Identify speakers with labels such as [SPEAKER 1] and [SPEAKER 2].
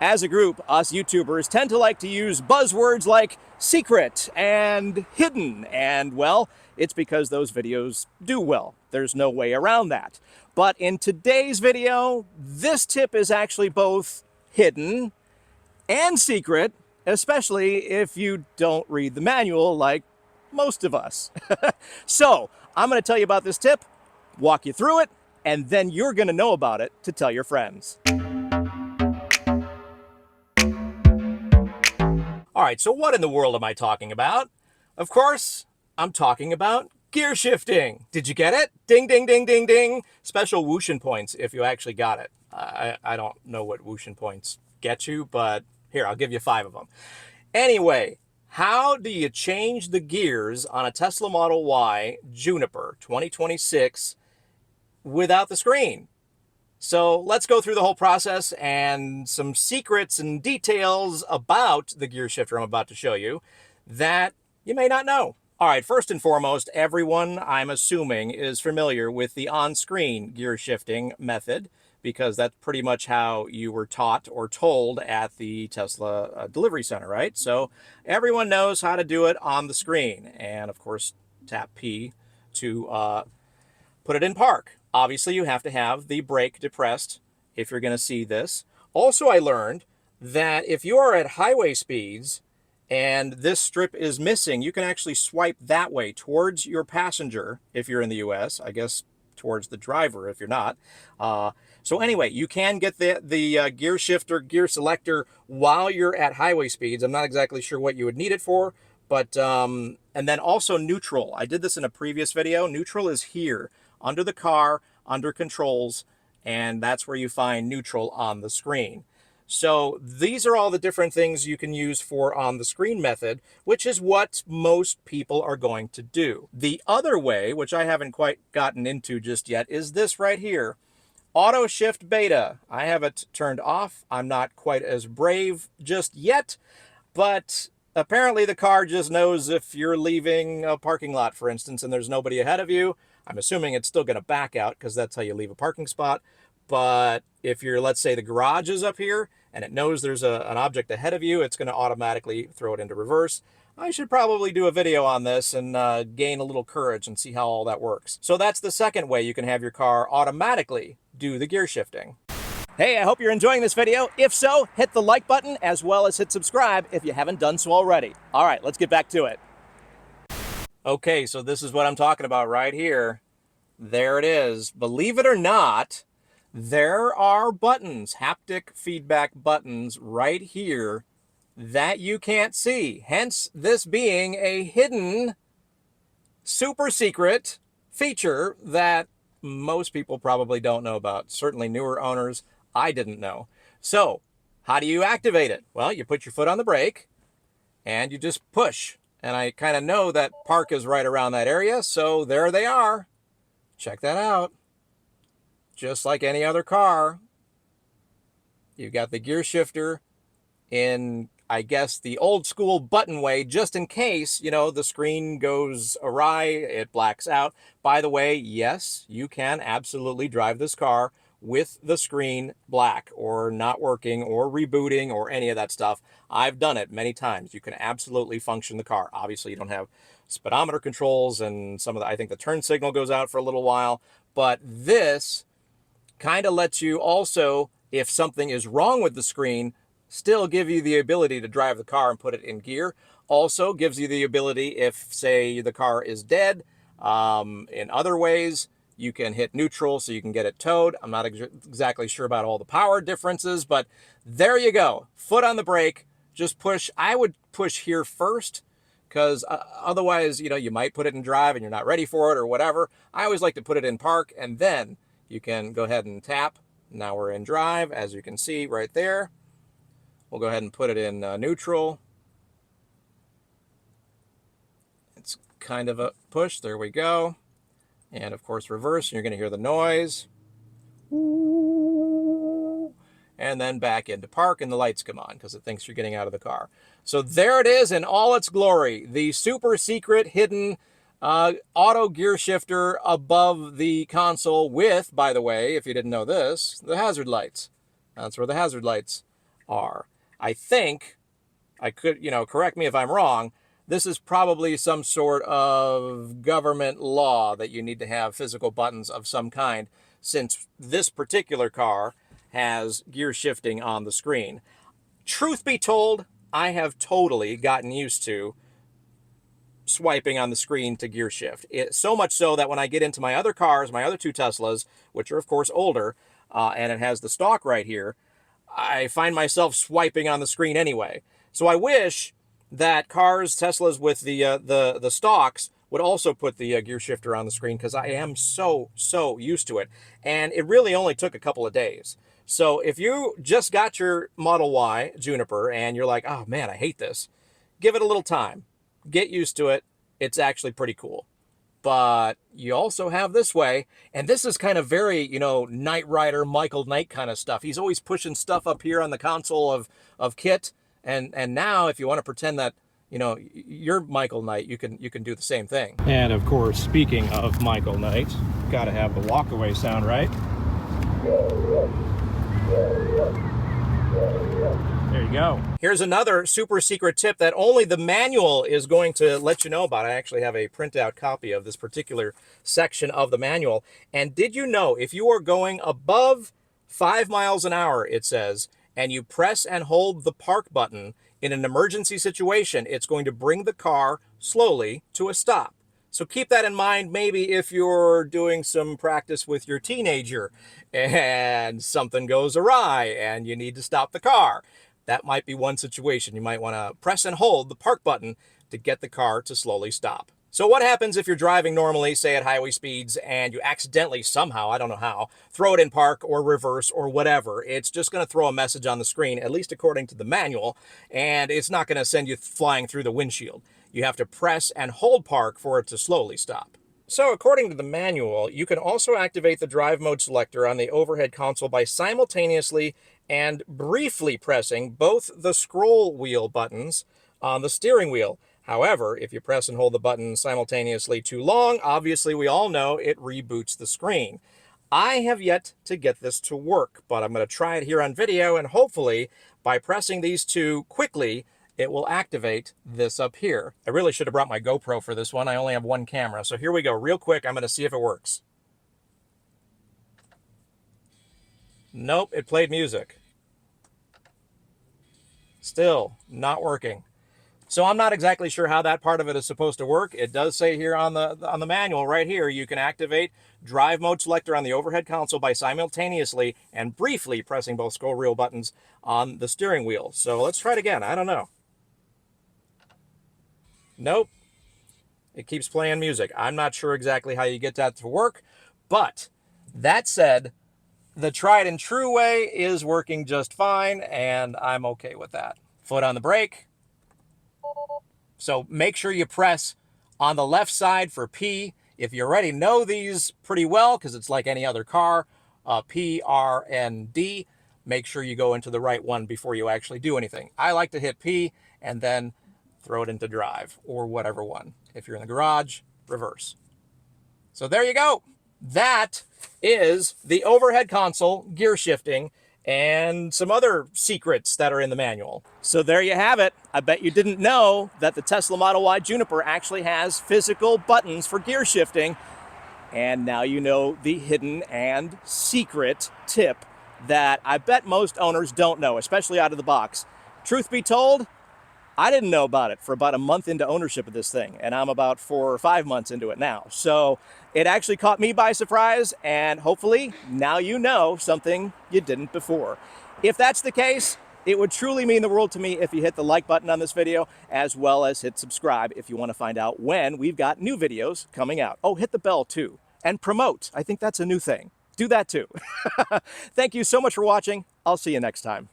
[SPEAKER 1] As a group, us YouTubers tend to like to use buzzwords like secret and hidden, and well, it's because those videos do well. There's no way around that. But in today's video, this tip is actually both hidden and secret, especially if you don't read the manual like most of us. So, I'm going to tell you about this tip, walk you through it, and then you're going to know about it to tell your friends. All right, so what in the world am I talking about? Of course, I'm talking about gear shifting. Did you get it? Ding, ding, ding, ding, ding. Special whooshin points if you actually got it. I don't know what whooshin points get you, but here, I'll give you 5 of them. Anyway, how do you change the gears on a Tesla Model Y Juniper 2026 without the screen? So let's go through the whole process and some secrets and details about the gear shifter I'm about to show you that you may not know. All right, first and foremost, everyone, I'm assuming, is familiar with the on-screen gear shifting method because that's pretty much how you were taught or told at the Tesla delivery center, right? So everyone knows how to do it on the screen. And of course, tap P to put it in park. Obviously, you have to have the brake depressed if you're going to see this. Also, I learned that if you are at highway speeds and this strip is missing, you can actually swipe that way towards your passenger if you're in the US, I guess towards the driver if you're not. So anyway, you can get the gear shifter, gear selector while you're at highway speeds. I'm not exactly sure what you would need it for, but and then also neutral. I did this in a previous video. Neutral is here under the car, under controls, and that's where you find neutral on the screen. So these are all the different things you can use for on the screen method, which is what most people are going to do. The other way, which I haven't quite gotten into just yet, is this right here. Auto shift beta. I have it turned off. I'm not quite as brave just yet, but apparently the car just knows if you're leaving a parking lot, for instance, and there's nobody ahead of you. I'm assuming it's still going to back out because that's how you leave a parking spot. But if you're, let's say the garage is up here and it knows there's an object ahead of you, it's going to automatically throw it into reverse. I should probably do a video on this and gain a little courage and see how all that works. So that's the second way you can have your car automatically do the gear shifting. Hey, I hope you're enjoying this video. If so, hit the like button as well as hit subscribe if you haven't done so already. All right, let's get back to it. Okay, so this is what I'm talking about right here. There it is. Believe it or not, there are buttons, haptic feedback buttons right here that you can't see. Hence, this being a hidden, super secret feature that most people probably don't know about. Certainly newer owners, I didn't know. So, how do you activate it? Well, you put your foot on the brake and you just push. And I kind of know that park is right around that area, so there they are. Check that out. Just like any other car, you've got the gear shifter in, I guess, the old school button way, just in case, you know, the screen goes awry, it blacks out. By the way, yes, you can absolutely drive this car with the screen black or not working or rebooting or any of that stuff. I've done it many times. You can absolutely function the car. Obviously, you don't have speedometer controls and some of the, I think the turn signal goes out for a little while, but this kind of lets you also, if something is wrong with the screen, still give you the ability to drive the car and put it in gear. Also gives you the ability, if say the car is dead, in other ways, you can hit neutral so you can get it towed. I'm not exactly sure about all the power differences, but there you go. Foot on the brake, just push. I would push here first because otherwise, you know, you might put it in drive and you're not ready for it or whatever. I always like to put it in park and then you can go ahead and tap. Now we're in drive, as you can see right there. We'll go ahead and put it in neutral. It's kind of a push. There we go. And of course, reverse. You're going to hear the noise. Ooh. And then back into park and the lights come on because it thinks you're getting out of the car. So there it is in all its glory. The super secret hidden auto gear shifter above the console with, by the way, if you didn't know this, the hazard lights. That's where the hazard lights are. I think, I could, correct me if I'm wrong, this is probably some sort of government law that you need to have physical buttons of some kind, since this particular car has gear shifting on the screen. Truth be told, I have totally gotten used to swiping on the screen to gear shift. So much so that when I get into my other cars, my other two Teslas, which are of course older, and it has the stalk right here, I find myself swiping on the screen anyway. So I wish that cars, Teslas with the stalks, would also put the gear shifter on the screen, because I am so used to it. And it really only took a couple of days. So if you just got your Model Y Juniper and you're like, oh man, I hate this, give it a little time. Get used to it. It's actually pretty cool. But you also have this way, and this is kind of very, Knight Rider, Michael Knight kind of stuff. He's always pushing stuff up here on the console of Kit, and now if you want to pretend that, you're Michael Knight, you can do the same thing. And of course, speaking of Michael Knight, got to have the walkaway sound, right? There you go. Here's another super secret tip that only the manual is going to let you know about. I actually have a printout copy of this particular section of the manual. And did you know, if you are going above 5 miles an hour, it says, and you press and hold the park button in an emergency situation, it's going to bring the car slowly to a stop. So keep that in mind, maybe if you're doing some practice with your teenager and something goes awry and you need to stop the car. That might be one situation. You might want to press and hold the park button to get the car to slowly stop. So what happens if you're driving normally, say at highway speeds, and you accidentally, somehow, I don't know how, throw it in park or reverse or whatever? It's just going to throw a message on the screen, at least according to the manual, and it's not going to send you flying through the windshield. You have to press and hold park for it to slowly stop. So according to the manual, you can also activate the drive mode selector on the overhead console by simultaneously and briefly pressing both the scroll wheel buttons on the steering wheel. However, if you press and hold the button simultaneously too long, obviously we all know it reboots the screen. I have yet to get this to work, but I'm going to try it here on video, and hopefully by pressing these two quickly, it will activate this up here. I really should have brought my GoPro for this one. I only have one camera. So here we go. Real quick, I'm going to see if it works. Nope, it played music. Still not working. So I'm not exactly sure how that part of it is supposed to work. It does say here on the manual right here, you can activate drive mode selector on the overhead console by simultaneously and briefly pressing both scroll wheel buttons on the steering wheel. So let's try it again. I don't know. Nope. It keeps playing music. I'm not sure exactly how you get that to work, but that said, the tried and true way is working just fine, and I'm okay with that. Foot on the brake. So make sure you press on the left side for P. If you already know these pretty well, because it's like any other car, P, R, and D, make sure you go into the right one before you actually do anything. I like to hit P and then throw it into drive, or whatever one. If you're in the garage, reverse. So there you go. That is the overhead console gear shifting and some other secrets that are in the manual. So there you have it. I bet you didn't know that the Tesla Model Y Juniper actually has physical buttons for gear shifting. And now you know the hidden and secret tip that I bet most owners don't know, especially out of the box. Truth be told, I didn't know about it for about a month into ownership of this thing, and I'm about 4 or 5 months into it now. So it actually caught me by surprise, and hopefully now you know something you didn't before. If that's the case, it would truly mean the world to me if you hit the like button on this video, as well as hit subscribe if you want to find out when we've got new videos coming out. Oh, hit the bell too, and promote. I think that's a new thing. Do that too. Thank you so much for watching. I'll see you next time.